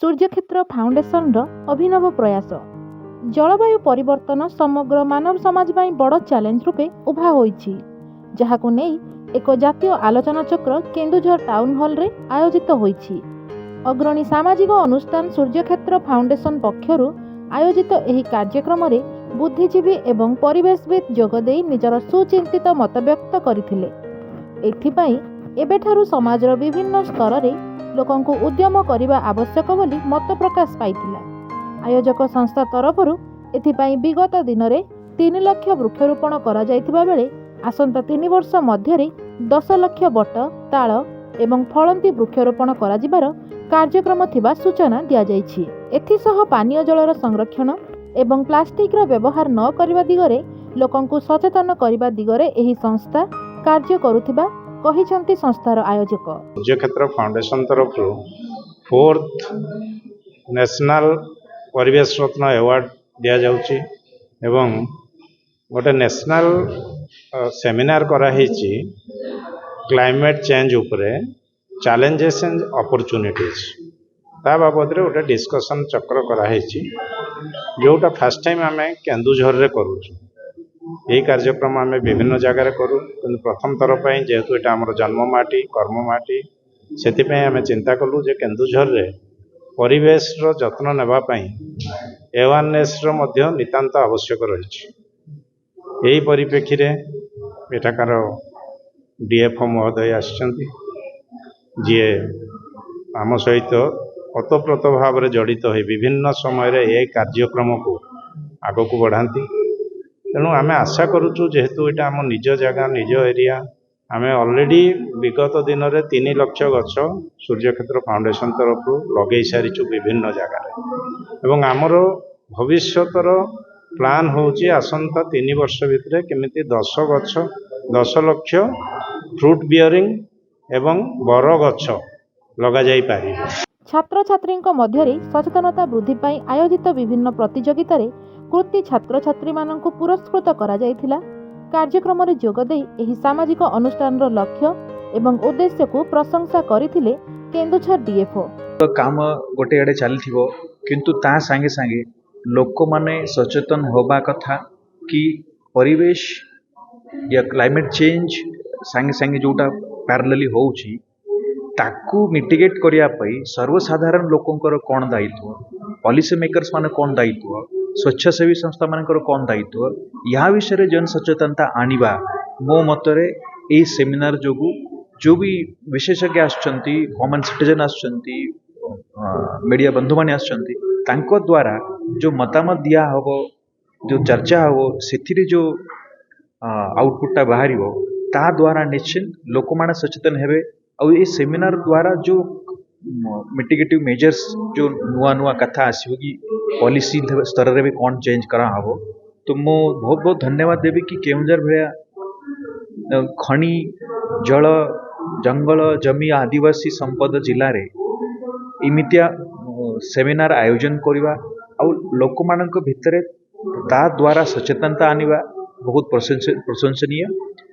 सूर्यक्षेत्र foundation अभिनव प्रयास जलवायु परिवर्तन समग्र मानव समाज में बड़ चैलेंज रूपे उभा होईछि, जहाकु नै एक जातीय आलोचना चक्र केन्दुझर टाउन हॉल रे आयोजित होईछि। अग्रणी सामाजिक अनुष्ठान सूर्यक्षेत्र फाउंडेशन पक्षरु आयोजित एही कार्यक्रम रे बुद्धिजीवी एवं परिवेशविद जोगदेई निजर सुचिंतित मत व्यक्त करथिले। एथिपाई एबेठारु समाजर विभिन्न स्तर रे लोकंकु उद्यम करने आवश्यक बोली मत प्रकाश पाइथिला। आयोजक संस्था तरफरु एथिपाई विगत दिन में 3 लाख वृक्षरोपण करा जायतिबा बेले आसंता 3 वर्ष मध्य 10 लाख बट ताल एवं फलंती वृक्षरोपण करा जिबार कार्यक्रम थिबा सूचना दिया जायछि। एथिसह पानीय जलर संरक्षण एवं प्लास्टिक रो व्यवहार न करबा दिगरे लोकंकु सचेतन करबा दिगरे एही संस्था कार्य करुथिबा कहिसंती संस्थार आयोजक। सूर्यक्षेत्र फाउंडेशन तरफ 4th नेशनल परिवेश रत्न अवार्ड दिया जाउची एवं गोटे नेशनल सेमिनार करा हिची क्लाइमेट चेंज उपरे चैलेंजेस एंड अपॉर्चुनिटीज ता बाबद रे गोटे डिस्कशन चक्र करा हिची, जोटा फर्स्ट टाइम आमे केन्दुझर रे करूछु। यही कार्यक्रम आम विभिन्न जगार करूँ, प्रथम थर पर जेहेतु यहाँ आम जन्ममाटी कर्ममाटी से आम चिंता कलु जे केन्दुझर रे परिवेश रो जत्न नेबापी एवारनेस नितांत आवश्यक रही। यही परिप्रेक्षी रे एठाकार डीएफओ महोदय आछंती जी आम सहित ओतप्रोत भाव में जड़ित हो विभिन्न समय रे ये कार्यक्रम को आग को बढ़ाती। तेणु आम आशा करुचु जेहेतु यहाँ आम निज जगह निज एरिया आम ऑलरेडी विगत दिन में 3 लाख गछ सूर्यक्षेत्र फाउंडेशन तरफ लगे सारीचु विभिन्न जगार एवं आमर भविष्यतर प्लान होची आसंता 3 वर्ष भितर केमिति 10 गछ 10 लाख फ्रूट बियरिंग एवं बर गछ लगा जाई पारि। छात्र छात्री मध्य सचेतनता वृद्धि पाई आयोजित विभिन्न प्रतियोगिता रे कृति छात्र छात्री माननकु पुरस्कृत करा जायथिला। कार्यक्रम रे जोगदेई एही सामाजिक अनुष्ठान रो लक्ष्य एवं उद्देश्य को प्रशंसा करिथिले केन्दुझर डीएफओ। तो काम गोटे आड़े चलथिबो किंतु ता संगे संगे लोक माने सचेतन होबा कथा कि परिवेश या क्लाइमेट चेंज संगे संगे जोटा पैरेलली होउची ताकू मिटिगेट करिया पई सर्वसाधारण लोकंकर कोन दायित्व, पॉलिसी मेकर्स माने कोन दायित्व, स्वच्छासेवी संस्था मानकर कौन दायित्व या विषय जन सचेतनता आनिबा मो मतरे ए सेमिनार जोगु जो भी विशेषज्ञ आछंती कॉमन सिटीजन आछंती मीडिया बंधु माने आछंती तांको द्वारा जो मतामत दिया हबो जो चर्चा हबो सेथिरे जो आउटपुटटा बाहरिबो ता द्वारा निश्चित लोक माने सचेतन हेबे। और ये सेमिनार द्वारा जो मिटिगेटिव मेजर्स जो नुआ नुआ कथा आसो कि पॉलिसी स्तर रे भी कौन चेंज करा हबो तो मो बहुत बहुत धन्यवाद देवी कि केउंझर भया खनि जल जंगल जमी आदिवासी संपद जिले रे इमितिया सेमिनार आयोजन करवा और लोक मानक भितरे ता द्वारा सचेतनता आनिबा बहुत प्रशंसनीय।